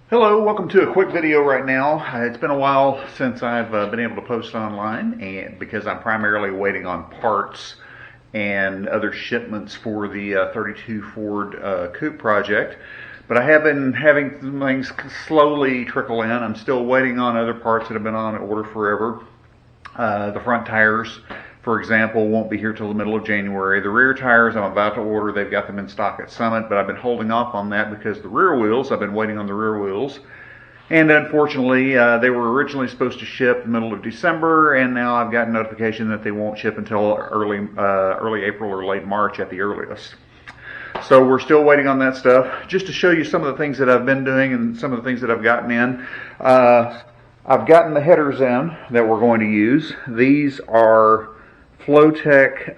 Hello, welcome to a quick video right now. It's been a while since I've been able to post online, and because I'm primarily waiting on parts and other shipments for the 32 Ford Coupe project. But I have been having things slowly trickle in. I'm still waiting on other parts that have been on order forever. The front tires, for example, won't be here till the middle of January. The rear tires I'm about to order. They've got them in stock at Summit, but I've been holding off on that because the rear wheels, I've been waiting on the rear wheels. And unfortunately, they were originally supposed to ship the middle of December, and now I've gotten notification that they won't ship until early April or late March at the earliest. So we're still waiting on that stuff. Just to show you some of the things that I've been doing and some of the things that I've gotten in. I've gotten the headers in that we're going to use. These are Flowtech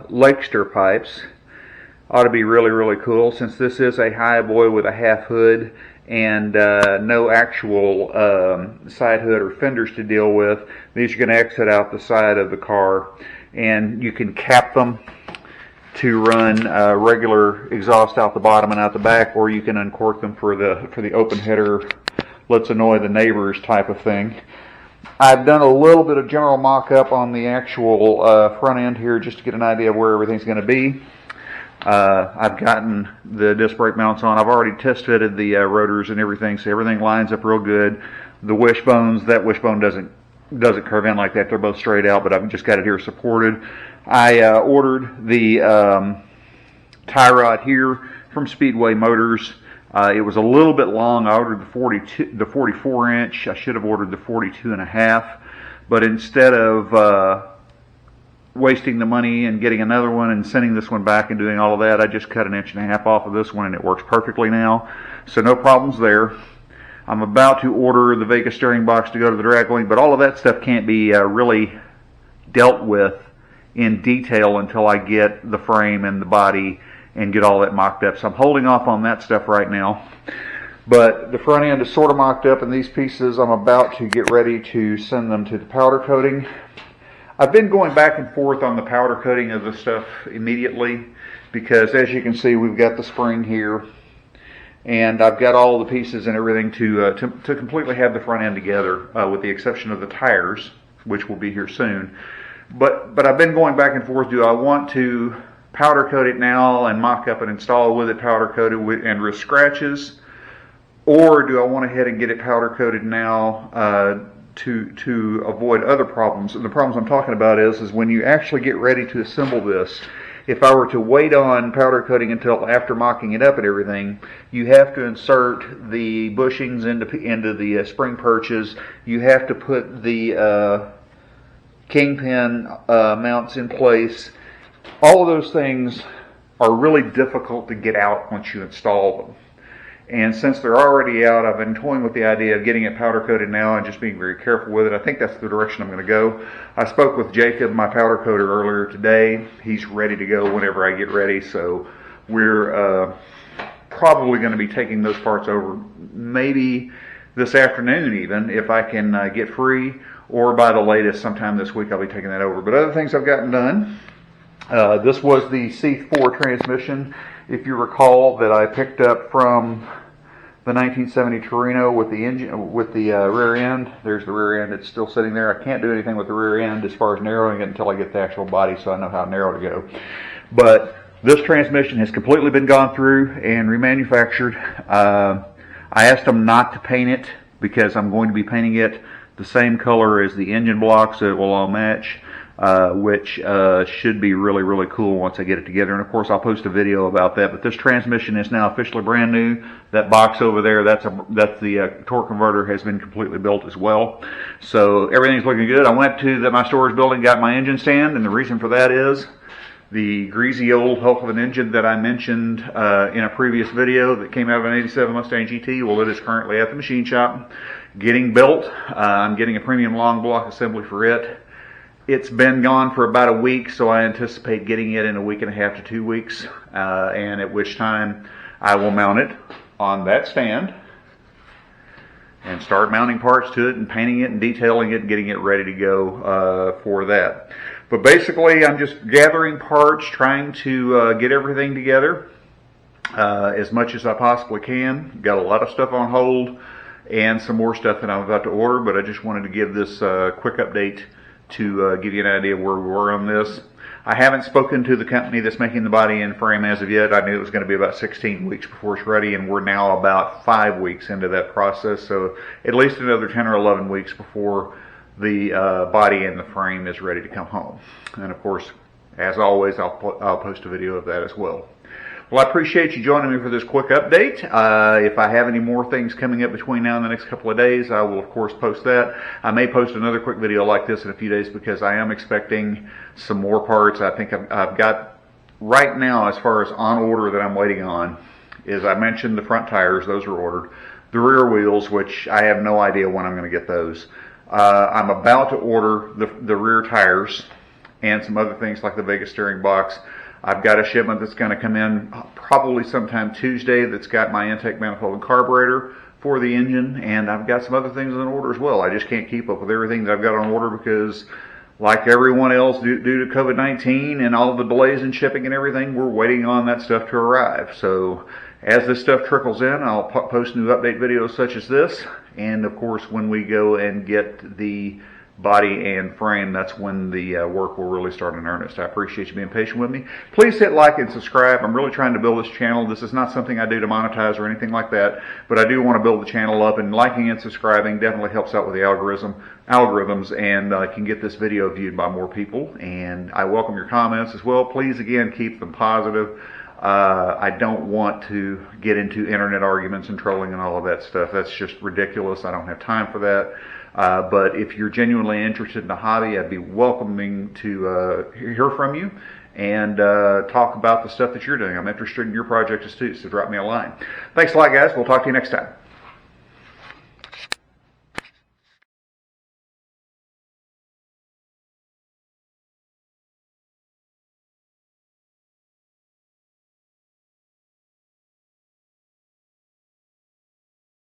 Lakester pipes. Ought to be really, really cool since this is a Highboy with a half hood and no actual side hood or fenders to deal with. These are going to exit out the side of the car, and you can cap them to run regular exhaust out the bottom and out the back, or you can uncork them for the open header, let's annoy the neighbors type of thing. I've done a little bit of general mock-up on the actual front end here just to get an idea of where everything's going to be. I've gotten the disc brake mounts on. I've already test fitted the rotors and everything, so everything lines up real good. The wishbones, that wishbone doesn't curve in like that. They're both straight out, but I've just got it here supported. I ordered the tie rod here from Speedway Motors. It was a little bit long. I ordered the 44 inch. I should have ordered the 42.5, but instead of wasting the money and getting another one and sending this one back and doing all of that, I just cut 1.5 inches off of this one, and it works perfectly now. So no problems there. I'm about to order the Vegas steering box to go to the drag link, but all of that stuff can't be really dealt with in detail until I get the frame and the body and get all that mocked up. So I'm holding off on that stuff right now. But the front end is sort of mocked up, and these pieces I'm about to get ready to send them to the powder coating. I've been going back and forth on the powder coating of the stuff immediately because, as you can see, we've got the spring here, and I've got all the pieces and everything to completely have the front end together, with the exception of the tires, which will be here soon. But I've been going back and forth. Do I want to powder coat it now and mock up and install with it powder coated and risk scratches, or do I want to head and get it powder coated now to avoid other problems? And the problems I'm talking about is when you actually get ready to assemble this, if I were to wait on powder coating until after mocking it up and everything, you have to insert the bushings into the spring perches. You have to put the kingpin mounts in place. All of those things are really difficult to get out once you install them. And since they're already out, I've been toying with the idea of getting it powder coated now and just being very careful with it. I think that's the direction I'm going to go. I spoke with Jacob, my powder coater, earlier today. He's ready to go whenever I get ready, so we're probably going to be taking those parts over maybe this afternoon even, if I can get free, or by the latest sometime this week I'll be taking that over. But other things I've gotten done, this was the C4 transmission, if you recall, that I picked up from the 1970 Torino with the engine, with the rear end. There's the rear end. It's still sitting there. I can't do anything with the rear end as far as narrowing it until I get the actual body, so I know how narrow to go. But this transmission has completely been gone through and remanufactured. I asked them not to paint it because I'm going to be painting it the same color as the engine block, so it will all match. Which should be really, really cool once I get it together. And of course I'll post a video about that. But this transmission is now officially brand new. That box over there, that's the torque converter, has been completely built as well. So everything's looking good. I went to my storage building, got my engine stand, and the reason for that is the greasy old hulk of an engine that I mentioned in a previous video that came out of an 87 Mustang GT. Well, it is currently at the machine shop getting built. I'm getting a premium long block assembly for it. It's been gone for about a week, so I anticipate getting it in a week and a half to 2 weeks, and at which time I will mount it on that stand and start mounting parts to it and painting it and detailing it and getting it ready to go for that. But basically, I'm just gathering parts, trying to get everything together as much as I possibly can. Got a lot of stuff on hold and some more stuff that I'm about to order, but I just wanted to give this quick update to give you an idea of where we were on this. I haven't spoken to the company that's making the body and frame as of yet. I knew it was going to be about 16 weeks before it's ready, and we're now about 5 weeks into that process, so at least another 10 or 11 weeks before the body and the frame is ready to come home. And of course, as always, I'll post a video of that as well. Well, I appreciate you joining me for this quick update. If I have any more things coming up between now and the next couple of days, I will of course post that. I may post another quick video like this in a few days because I am expecting some more parts. I think I've got right now, as far as on order that I'm waiting on, is I mentioned the front tires, those are ordered. The rear wheels, which I have no idea when I'm going to get those. I'm about to order the rear tires and some other things like the Vegas steering box. I've got a shipment that's going to come in probably sometime Tuesday that's got my intake manifold and carburetor for the engine, and I've got some other things on order as well. I just can't keep up with everything that I've got on order because, like everyone else, due to COVID-19 and all the delays in shipping and everything, we're waiting on that stuff to arrive. So as this stuff trickles in, I'll post new update videos such as this, and of course when we go and get the body and frame, that's when the work will really start in earnest. I appreciate you being patient with me. Please hit like and subscribe. I'm really trying to build this channel. This is not something I do to monetize or anything like that, but I do want to build the channel up, and liking and subscribing definitely helps out with the algorithms, and can get this video viewed by more people. And I welcome your comments as well. Please, again, keep them positive. I don't want to get into internet arguments and trolling and all of that stuff. That's just ridiculous. I don't have time for that. But if you're genuinely interested in the hobby, I'd be welcoming to hear from you and talk about the stuff that you're doing. I'm interested in your projects too, so drop me a line. Thanks a lot, guys. We'll talk to you next time.